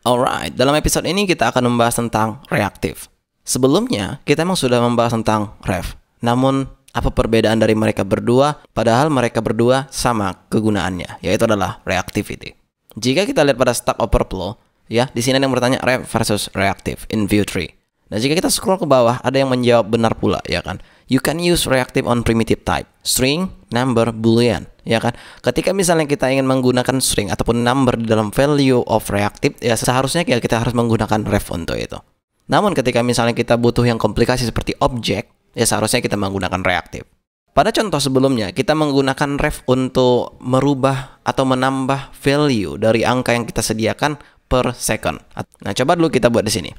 Alright, dalam episode ini kita akan membahas tentang reaktif. Sebelumnya, kita memang sudah membahas tentang ref. Namun, apa perbedaan dari mereka berdua? Padahal mereka berdua sama kegunaannya, yaitu adalah reactivity. Jika kita lihat pada Stack Overflow, ya, di sini ada yang bertanya ref versus reactive in view tree. Nah, jika kita scroll ke bawah, ada yang menjawab benar pula, ya kan? You can use reactive on primitive type, string, number, boolean, ya kan? Ketika misalnya kita ingin menggunakan string ataupun number di dalam value of reactive, ya seharusnya kita harus menggunakan ref untuk itu. Namun ketika misalnya kita butuh yang komplikasi seperti object, ya seharusnya kita menggunakan reactive. Pada contoh sebelumnya, kita menggunakan ref untuk merubah atau menambah value dari angka yang kita sediakan per second. Nah, coba dulu kita buat di sini.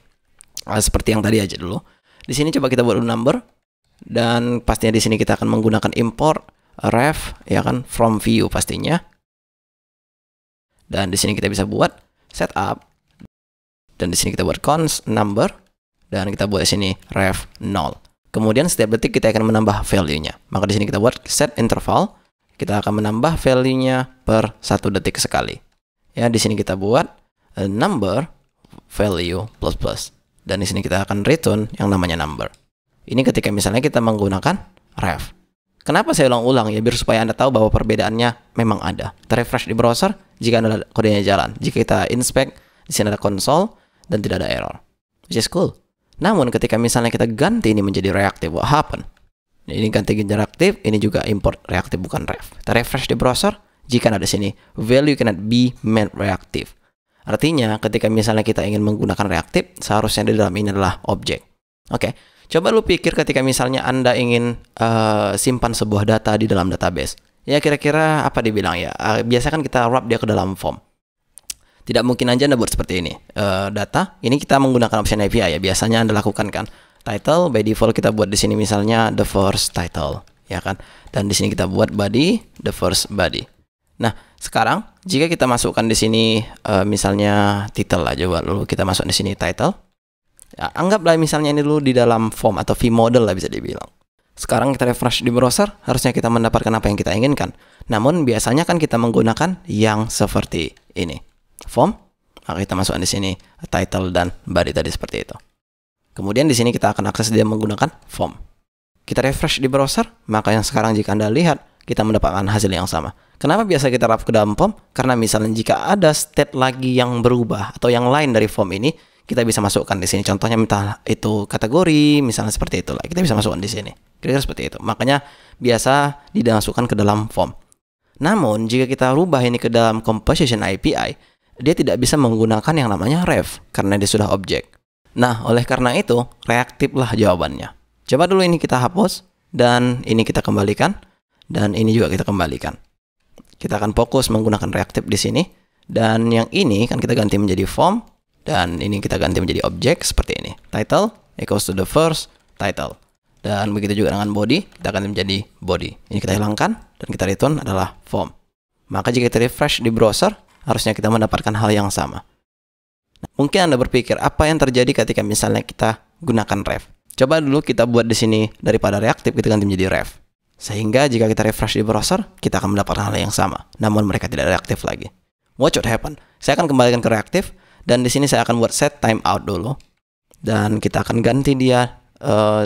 Seperti yang tadi aja dulu. Di sini coba kita buat dulu number. Dan pastinya di sini kita akan menggunakan import ref, ya kan, from view pastinya. Dan di sini kita bisa buat setup. Dan di sini kita buat const number. Dan kita buat di sini ref 0. Kemudian setiap detik kita akan menambah value-nya. Maka di sini kita buat set interval. Kita akan menambah value-nya per 1 detik sekali. Ya, di sini kita buat number value plus plus. Dan di sini kita akan return yang namanya number. Ini ketika misalnya kita menggunakan ref. Kenapa saya ulang-ulang? Ya biar supaya Anda tahu bahwa perbedaannya memang ada. Kita refresh di browser jika ada kodenya jalan. Jika kita inspect, di sini ada console dan tidak ada error. Which is cool. Namun ketika misalnya kita ganti ini menjadi reactive, what happen? Ini ganti reactive, ini juga import reactive bukan ref. Kita refresh di browser, jika ada di sini value cannot be made reactive. Artinya ketika misalnya kita ingin menggunakan reactive, seharusnya di dalam ini adalah objek. Oke, coba lu pikir ketika misalnya Anda ingin simpan sebuah data di dalam database. Ya kira-kira apa dibilang ya? Biasa kan kita wrap dia ke dalam form. Tidak mungkin aja Anda buat seperti ini. Data, ini kita menggunakan option API ya. Biasanya Anda lakukan kan. Title, by default kita buat di sini misalnya the first title. Ya kan? Dan di sini kita buat body, the first body. Nah, sekarang jika kita masukkan di sini misalnya title aja dulu. Kita masuk di sini title. Ya, anggaplah misalnya ini dulu di dalam form atau vModel lah bisa dibilang. Sekarang kita refresh di browser, harusnya kita mendapatkan apa yang kita inginkan. Namun biasanya kan kita menggunakan yang seperti ini. Form, maka kita masukkan di sini title dan body tadi seperti itu. Kemudian di sini kita akan akses dia menggunakan form. Kita refresh di browser, maka yang sekarang jika Anda lihat, kita mendapatkan hasil yang sama. Kenapa biasa kita wrap ke dalam form? Karena misalnya jika ada state lagi yang berubah atau yang lain dari form ini, kita bisa masukkan di sini. Contohnya minta itu kategori, misalnya seperti itulah. Kita bisa masukkan di sini. Kira-kira seperti itu. Makanya biasa dimasukkan ke dalam form. Namun jika kita rubah ini ke dalam composition API, dia tidak bisa menggunakan yang namanya ref karena dia sudah objek. Nah, oleh karena itu reaktif lah jawabannya. Coba dulu ini kita hapus dan ini kita kembalikan dan ini juga kita kembalikan. Kita akan fokus menggunakan reaktif di sini dan yang ini kan kita ganti menjadi form. Dan ini kita ganti menjadi objek seperti ini. Title equals to the first title. Dan begitu juga dengan body, kita ganti menjadi body. Ini kita hilangkan dan kita return adalah form. Maka jika kita refresh di browser, harusnya kita mendapatkan hal yang sama. Nah, mungkin Anda berpikir apa yang terjadi ketika misalnya kita gunakan ref. Coba dulu kita buat di sini daripada reaktif kita ganti menjadi ref. Sehingga jika kita refresh di browser, kita akan mendapatkan hal yang sama. Namun mereka tidak reaktif lagi. What should happen? Saya akan kembalikan ke reaktif. Dan di sini saya akan buat set timeout dulu. Dan kita akan ganti dia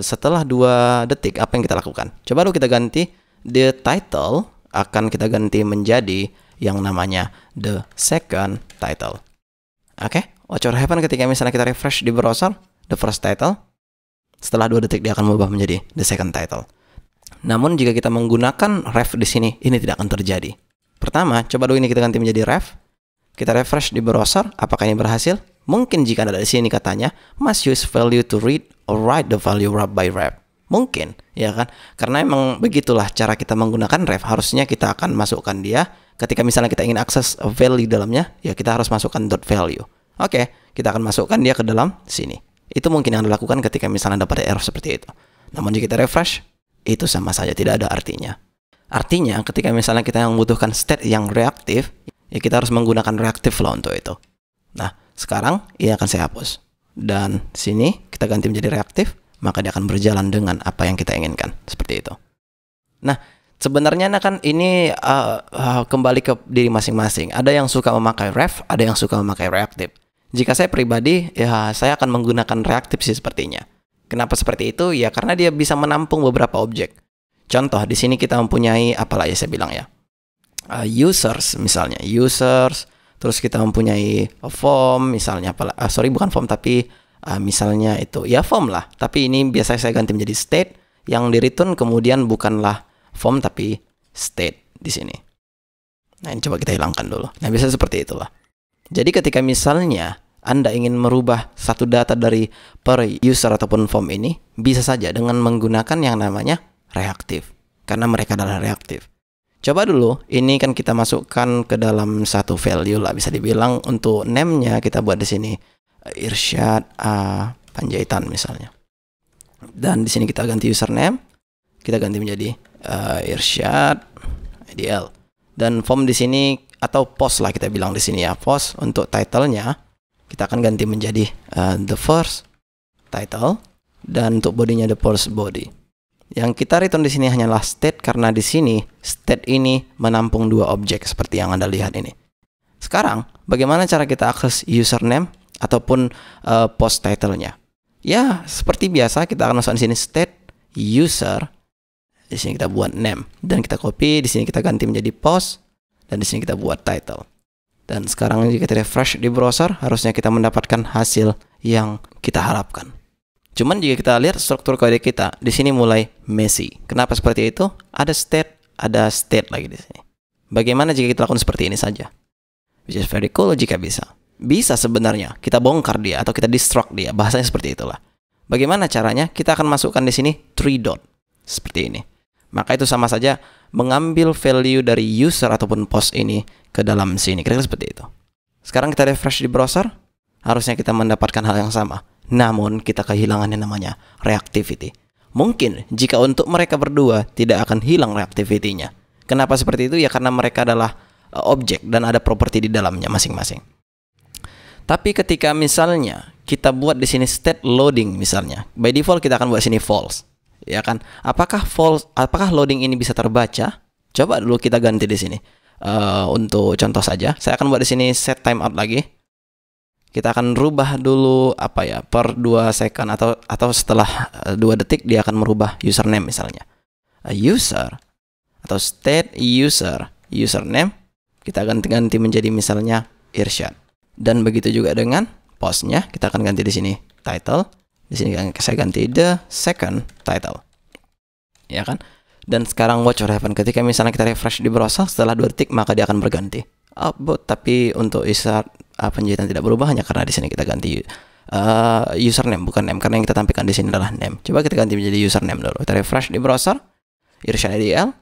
setelah 2 detik. Apa yang kita lakukan? Coba dulu kita ganti the title akan kita ganti menjadi yang namanya the second title. Oke? What should happen ketika misalnya kita refresh di browser the first title. Setelah 2 detik dia akan berubah menjadi the second title. Namun jika kita menggunakan ref di sini, ini tidak akan terjadi. Pertama, coba dulu ini kita ganti menjadi ref. Kita refresh di browser, apakah ini berhasil? Mungkin jika ada di sini katanya must use value to read or write the value wrapped by ref. Mungkin, ya kan? Karena emang begitulah cara kita menggunakan ref. Harusnya kita akan masukkan dia ketika misalnya kita ingin akses value dalamnya, ya kita harus masukkan dot value. Oke, kita akan masukkan dia ke dalam sini. Itu mungkin yang dilakukan ketika misalnya dapat error seperti itu. Namun jika kita refresh, itu sama saja tidak ada artinya. Artinya ketika misalnya kita membutuhkan state yang reaktif, ya kita harus menggunakan reactive flow untuk itu. Nah, sekarang ini akan saya hapus. Dan sini kita ganti menjadi reaktif, maka dia akan berjalan dengan apa yang kita inginkan. Seperti itu. Nah, sebenarnya kan ini kembali ke diri masing-masing. Ada yang suka memakai ref, ada yang suka memakai reactive. Jika saya pribadi, ya saya akan menggunakan reaktif sih sepertinya. Kenapa seperti itu? Ya karena dia bisa menampung beberapa objek. Contoh, di sini kita mempunyai, apalah ya saya bilang ya, users misalnya, users, terus kita mempunyai form misalnya, bukan form tapi misalnya itu, ya form lah. Tapi ini biasanya saya ganti menjadi state, yang di return kemudian bukanlah form tapi state di sini. Nah ini coba kita hilangkan dulu. Nah bisa seperti itulah. Jadi ketika misalnya Anda ingin merubah satu data dari per user ataupun form ini, bisa saja dengan menggunakan yang namanya reaktif, karena mereka adalah reaktif. Coba dulu, ini kan kita masukkan ke dalam satu value lah, bisa dibilang untuk name-nya kita buat di sini Irsyad Panjaitan misalnya. Dan di sini kita ganti username, kita ganti menjadi Irsyad IDL. Dan form di sini atau post lah kita bilang di sini ya, post untuk title-nya kita akan ganti menjadi the first title, dan untuk body-nya the first body. Yang kita return di sini hanyalah state, karena di sini state ini menampung dua objek seperti yang Anda lihat ini. Sekarang, bagaimana cara kita akses username ataupun post title-nya? Ya, seperti biasa kita akan masuk di sini state user. Di sini kita buat name dan kita copy, di sini kita ganti menjadi post, dan di sini kita buat title. Dan sekarang jika kita refresh di browser, harusnya kita mendapatkan hasil yang kita harapkan. Cuman jika kita lihat struktur kode kita, di sini mulai messy. Kenapa seperti itu? Ada state lagi di sini. Bagaimana jika kita lakukan seperti ini saja? Which is very cool jika bisa. Bisa sebenarnya. Kita bongkar dia atau kita destruct dia. Bahasanya seperti itulah. Bagaimana caranya? Kita akan masukkan di sini 3 dot. Seperti ini. Maka itu sama saja mengambil value dari user ataupun post ini ke dalam sini. Kira-kira seperti itu. Sekarang kita refresh di browser. Harusnya kita mendapatkan hal yang sama. Namun kita kehilangan yang namanya reactivity. Mungkin jika untuk mereka berdua tidak akan hilang reactivity-nya. Kenapa seperti itu? Ya karena mereka adalah objek dan ada properti di dalamnya masing-masing. Tapi ketika misalnya kita buat di sini state loading misalnya, by default kita akan buat sini false. Ya kan? Apakah loading ini bisa terbaca? Coba dulu kita ganti di sini. Untuk contoh saja, saya akan buat di sini set timeout lagi. Kita akan rubah dulu per 2 second atau setelah 2 detik dia akan merubah username misalnya. User atau state username kita ganti menjadi misalnya Irsyad. Dan begitu juga dengan postnya, kita akan ganti di sini title. Di sini saya ganti the second title. Ya kan? Dan sekarang watch what happen ketika misalnya kita refresh di browser setelah 2 detik maka dia akan berganti. Tapi untuk Irsyad Panjaitan tidak berubah hanya karena di sini kita ganti username bukan name, karena yang kita tampilkan di sini adalah name. Coba kita ganti menjadi username dulu. Kita refresh di browser Irsyad IDL.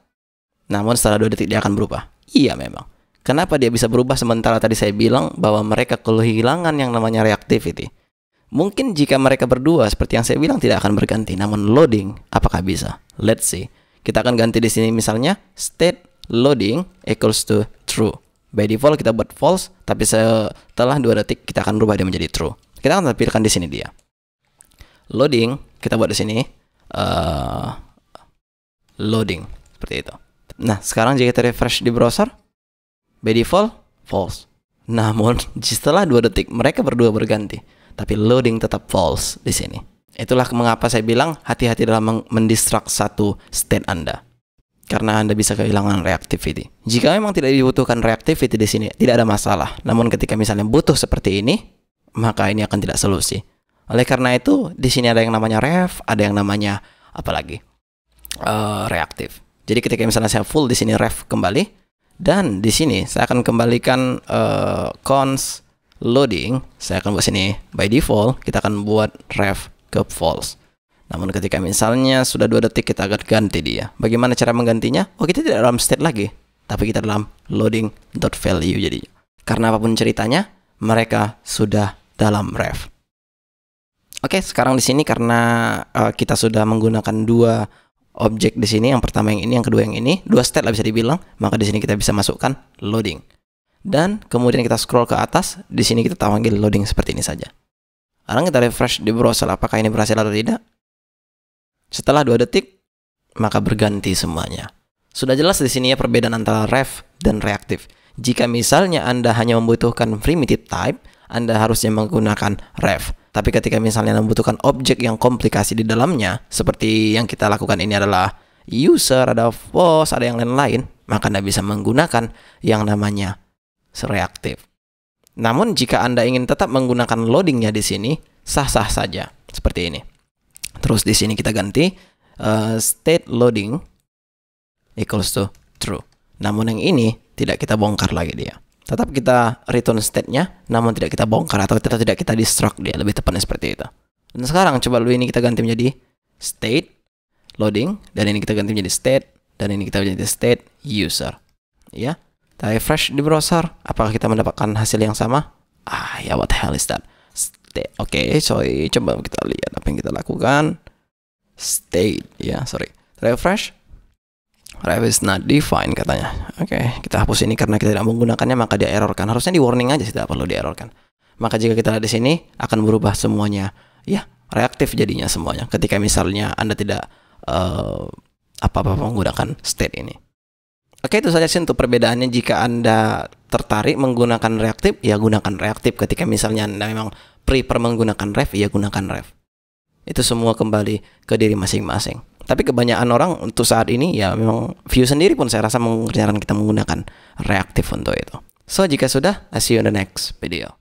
Namun setelah 2 detik dia akan berubah. Iya memang. Kenapa dia bisa berubah sementara tadi saya bilang bahwa mereka kehilangan yang namanya reactivity? Mungkin jika mereka berdua seperti yang saya bilang tidak akan berganti, namun loading apakah bisa? Let's see. Kita akan ganti di sini misalnya state loading equals to true. By default kita buat false, tapi setelah 2 detik kita akan rubah dia menjadi true. Kita akan tampilkan di sini dia. Loading kita buat di sini loading seperti itu. Nah, sekarang jika kita refresh di browser, by default false. Namun setelah 2 detik mereka berdua berganti, tapi loading tetap false di sini. Itulah mengapa saya bilang hati-hati dalam mendestruct satu state Anda. Karena Anda bisa kehilangan reactivity. Jika memang tidak dibutuhkan reactivity di sini, tidak ada masalah. Namun ketika misalnya butuh seperti ini, maka ini akan tidak solusi. Oleh karena itu, di sini ada yang namanya ref, ada yang namanya reaktif. Jadi ketika misalnya saya full di sini ref kembali, dan di sini saya akan kembalikan const loading. Saya akan buat sini by default kita akan buat ref ke false. Namun ketika misalnya sudah 2 detik kita akan ganti dia. Bagaimana cara menggantinya? Kita tidak dalam state lagi, tapi kita dalam loading.value jadinya. Karena apapun ceritanya, mereka sudah dalam ref. Oke, sekarang di sini karena kita sudah menggunakan 2 objek di sini, yang pertama yang ini, yang kedua yang ini, 2 state lah bisa dibilang, maka di sini kita bisa masukkan loading. Dan kemudian kita scroll ke atas, di sini kita panggil loading seperti ini saja. Sekarang kita refresh di browser, apakah ini berhasil atau tidak? Setelah 2 detik, maka berganti semuanya. Sudah jelas di sini ya perbedaan antara ref dan reaktif. Jika misalnya Anda hanya membutuhkan primitive type, Anda harusnya menggunakan ref. Tapi ketika misalnya membutuhkan objek yang komplikasi di dalamnya, seperti yang kita lakukan ini adalah user, ada post, ada yang lain-lain, maka Anda bisa menggunakan yang namanya reaktif. Namun jika Anda ingin tetap menggunakan loadingnya di sini, sah-sah saja seperti ini. Terus di sini kita ganti state loading equals to true. Namun yang ini tidak kita bongkar lagi dia. Tetap kita return state-nya, namun tidak kita bongkar atau tidak kita destruct dia, lebih tepatnya seperti itu. Dan sekarang coba dulu ini kita ganti menjadi state loading, dan ini kita ganti menjadi state, dan ini kita ganti state user. Ya, kita refresh di browser, apakah kita mendapatkan hasil yang sama? Ya, what the hell is that? State. Oke, coba kita lihat apa yang kita lakukan. State, ya, refresh. Ref is not defined katanya. Oke, kita hapus ini karena kita tidak menggunakannya, maka dia errorkan. Harusnya di warning aja, tidak perlu di errorkan. Maka jika kita lihat di sini akan berubah semuanya, ya, reaktif jadinya semuanya. Ketika misalnya Anda tidak apa-apa menggunakan state ini. Oke, itu saja sih untuk perbedaannya. Jika Anda tertarik menggunakan reaktif, ya gunakan reaktif. Ketika misalnya Anda memang prefer menggunakan ref, ya gunakan ref. Itu semua kembali ke diri masing-masing. Tapi kebanyakan orang untuk saat ini ya memang Vue sendiri pun saya rasa mengerjakan kita menggunakan reaktif untuk itu. So jika sudah, I see you in the next video.